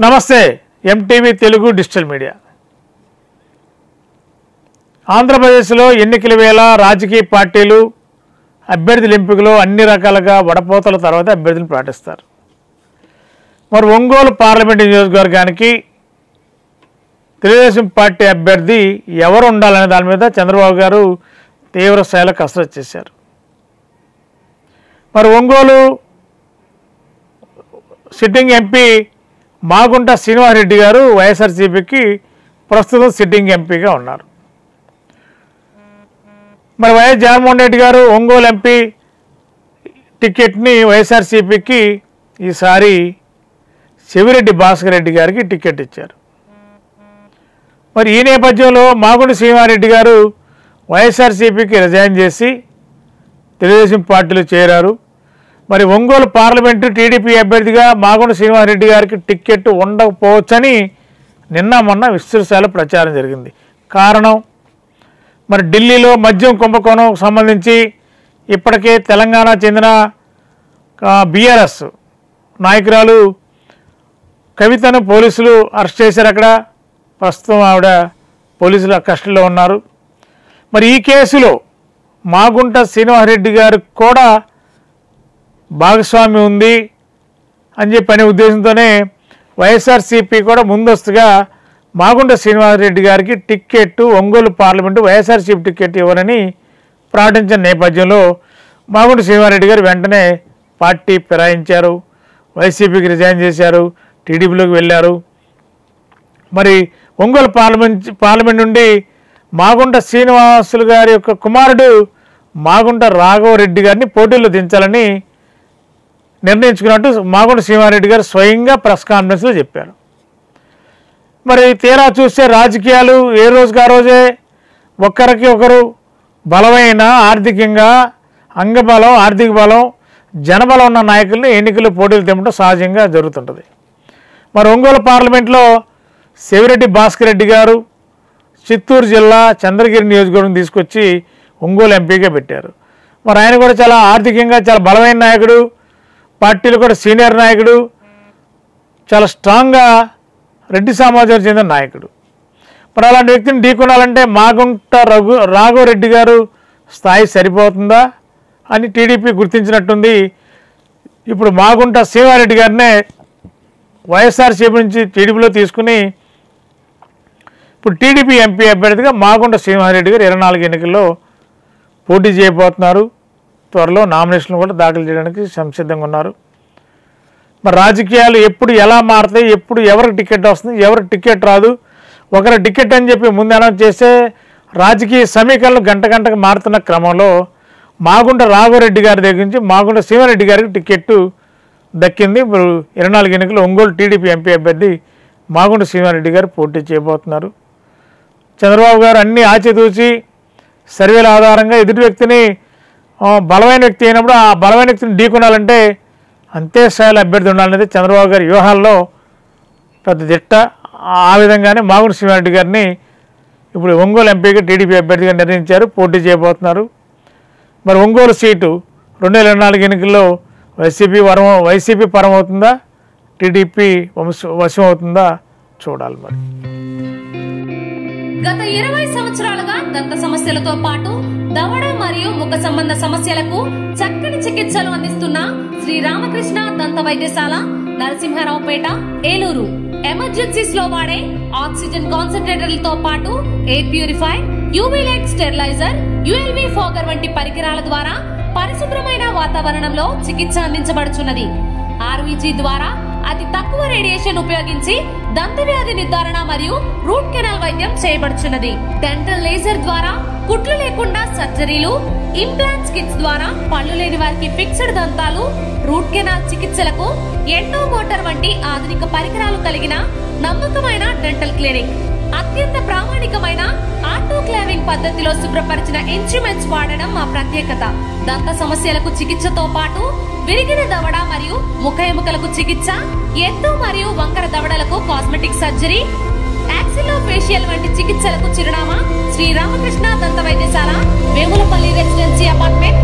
నమస్తే MTV Telugu digital media. ఆంధ్రప్రదేశ్లో ఎన్నికల వేళ రాజకీయ పార్టీలు అభ్యర్థుల ఎంపికలో అన్ని రకాలుగా వడపోతల తర్వాత అభ్యర్థులను ప్రకటిస్తారు. మరి ఒంగోలు పార్లమెంటు నియోజకవర్గానికి తెలుగుదేశం పార్టీ అభ్యర్థి ఎవరు ఉండాలనే దాని మీద చంద్రబాబు గారు తీవ్ర స్థాయిలో కసరత్తు చేశారు. మరి ఒంగోలు సిట్టింగ్ ఎంపీ మాగుంట శ్రీనివాసరెడ్డి గారు వైఎస్ఆర్సీపీకి ప్రస్తుతం సిట్టింగ్ ఎంపీగా ఉన్నారు. మరి వైఎస్ జగన్మోహన్ రెడ్డి గారు ఒంగోలు ఎంపీ టికెట్ని వైఎస్ఆర్సీపీకి ఈసారి చెవిరెడ్డి భాస్కర్ రెడ్డి గారికి టికెట్ ఇచ్చారు. మరి ఈ నేపథ్యంలో మాగుంట శ్రీనివాసరెడ్డి గారు వైఎస్ఆర్సీపీకి రిజైన్ చేసి తెలుగుదేశం పార్టీలో చేరారు. మరి ఒంగోలు పార్లమెంటు టీడీపీ అభ్యర్థిగా మాగుంట శ్రీనివాసరెడ్డి గారికి టికెట్ ఉండకపోవచ్చని నిన్న మొన్న విస్తృతస్థాయిలో ప్రచారం జరిగింది. కారణం, మరి ఢిల్లీలో మద్యం కుంభకోణం సంబంధించి ఇప్పటికే తెలంగాణ చెందిన బీఆర్ఎస్ నాయకురాలు కవితను పోలీసులు అరెస్ట్ చేశారు. అక్కడ ప్రస్తుతం ఆవిడ పోలీసుల కస్టడీలో ఉన్నారు. మరి ఈ కేసులో మాగుంట శ్రీనివాసరెడ్డి గారికి కూడా భాగస్వామి ఉంది అని చెప్పి అనే ఉద్దేశంతోనే వైఎస్ఆర్సీపీ కూడా ముందస్తుగా మాగుంట శ్రీనివాసరెడ్డి గారికి ticket Ongole parliament YSRCP ticket ఇవ్వరని ప్రకటించిన నేపథ్యంలో మాగుంట శ్రీనివాసరెడ్డి గారు వెంటనే పార్టీ ఫిరాయించారు, వైసీపీకి రిజైన్ చేశారు, టీడీపీలోకి వెళ్ళారు. మరి ఒంగోలు పార్లమెంట్ నుండి మాగుంట శ్రీనివాసులు గారి యొక్క కుమారుడు మాగుంట రాఘవరెడ్డి గారిని పోటీలో దించాలని నిర్ణయించుకున్నట్టు మాగుంట శ్రీనివాసరెడ్డి గారు స్వయంగా ప్రెస్ కాన్ఫరెన్స్లో చెప్పారు. మరి తీరా చూస్తే రాజకీయాలు ఏ రోజుకి ఆ రోజే ఒకరికి ఒకరు బలమైన ఆర్థికంగా అంగబలం, ఆర్థిక బలం, జనబలం ఉన్న నాయకుల్ని ఎన్నికలు పోటీలు తెమ్మడం సహజంగా జరుగుతుంటుంది. మరి ఒంగోలు పార్లమెంట్లో చెవిరెడ్డి భాస్కర్ రెడ్డి గారు చిత్తూరు జిల్లా చంద్రగిరి నియోజకవర్గం తీసుకొచ్చి ఒంగోలు ఎంపీగా పెట్టారు. మరి ఆయన కూడా చాలా ఆర్థికంగా చాలా బలమైన నాయకుడు, పార్టీలు కూడా సీనియర్ నాయకుడు, చాలా స్ట్రాంగ్గా రెడ్డి సమాజానికి చెందిన నాయకుడు. మరి అలాంటి వ్యక్తిని ఢీకొనాలంటే మాగుంట రాఘవరెడ్డి గారు స్థాయి సరిపోతుందా అని టీడీపీ గుర్తించినట్టుంది. ఇప్పుడు మాగుంట శ్రీనివాసరెడ్డి గారినే వైఎస్ఆర్సీపీ నుంచి టీడీపీలో తీసుకుని ఇప్పుడు టీడీపీ ఎంపీ అభ్యర్థిగా మాగుంట శ్రీనివాసరెడ్డి గారు 24 ఎన్నికల్లో పోటీ చేయబోతున్నారు. త్వరలో నామినేషన్లు కూడా దాఖలు చేయడానికి సంసిద్ధంగా ఉన్నారు. మరి రాజకీయాలు ఎప్పుడు ఎలా మారుతాయి, ఎప్పుడు ఎవరికి టికెట్ వస్తుంది, ఎవరికి టికెట్ రాదు, ఒకరి టికెట్ అని చెప్పి ముందు అనౌన్స్ చేస్తే రాజకీయ సమీకరణలు గంటకు మారుతున్న క్రమంలో మాగుంట రాఘవరెడ్డి గారి దగ్గర నుంచి మాగుంట శ్రీనివాసరెడ్డి గారికి టికెట్టు దక్కింది. ఇప్పుడు 24 ఎన్నికలు ఒంగోలు టీడీపీ ఎంపీ అభ్యర్థి మాగుంట శ్రీనివాసరెడ్డి గారు పోటీ చేయబోతున్నారు. చంద్రబాబు గారు అన్నీ ఆచితూచి సర్వేల ఆధారంగా ఎదుటి వ్యక్తిని బలమైన వ్యక్తి అయినప్పుడు ఆ బలమైన వ్యక్తిని ఢీకొనాలంటే అంతే స్థాయిలో అభ్యర్థి ఉండాలనేది చంద్రబాబు గారి వ్యూహాల్లో పెద్ద దిట్ట. ఆ విధంగానే మాగుంట శ్రీనివాసరెడ్డి గారిని ఇప్పుడు ఒంగోలు ఎంపీగా టీడీపీ అభ్యర్థిగా నిర్ణయించారు, పోటీ చేయబోతున్నారు. మరి ఒంగోలు సీటు 2024 ఎన్నికల్లో వైసీపీ పరం అవుతుందా, టీడీపీ వశం అవుతుందా చూడాలి. మరి గత 20 సంవత్సరాలుగా దంత సమస్యలతో పాటు దవడ మరియు ముఖ సంబంధ సమస్యలకు చక్కని చికిత్సలు అందిస్తున్న శ్రీ రామకృష్ణ దంత వైద్యశాల, నరసింహారావుపేట, ఏలూరు. ఎమర్జెన్సీస్ లో వాడే ఆక్సిజన్ కాన్సంట్రేటర్లతో పాటు air purify, UV light steriliser, ULV fogger వంటి పరికరాల ద్వారా పరిశుభ్రమైన వాతావరణంలో చికిత్స అందించబడుచున్నది. ఆర్వీజీ ద్వారా అతి తక్కువ రేడియేషన్ ఉపయోగించి దంత వ్యాధి నిర్ధారణ మరియు రూట్ కెనాల్ వైద్యం చేయబడుచున్నది. డెంటల్ లేజర్ ద్వారా కుట్లు లేకుండా సర్జరీలు, ఇంప్లాంట్స్ కిట్స్ ద్వారా పళ్ళు లేని వారికి ఫిక్స్డ్ దంతాలు, రూట్ కెనాల్ చికిత్సలకు ఎండో మోటార్ వంటి ఆధునిక పరికరాలు కలిగిన నమ్మకమైన డెంటల్ క్లినిక్. అత్యంత ప్రామాణికమైన ఆటోక్లావింగ్ పద్ధతిలో శుభ్రపరిచిన ఇన్స్ట్రుమెంట్స్ వాడడం మా ప్రత్యేకత. దంత సమస్యలకు చికిత్సతో పాటు విరిగిన దవడ మరియు ముఖ ఎముకలకు చికిత్స, ఎత్తు మరియు వంకర దవడలకు కాస్మెటిక్ సర్జరీ, యాక్సిలోఫేషియల్ వంటి చికిత్సలకు చిరునామా శ్రీ రామకృష్ణ దంత వైద్యశాల, వేములపల్లి రెసిడెన్సీ అపార్ట్మెంట్,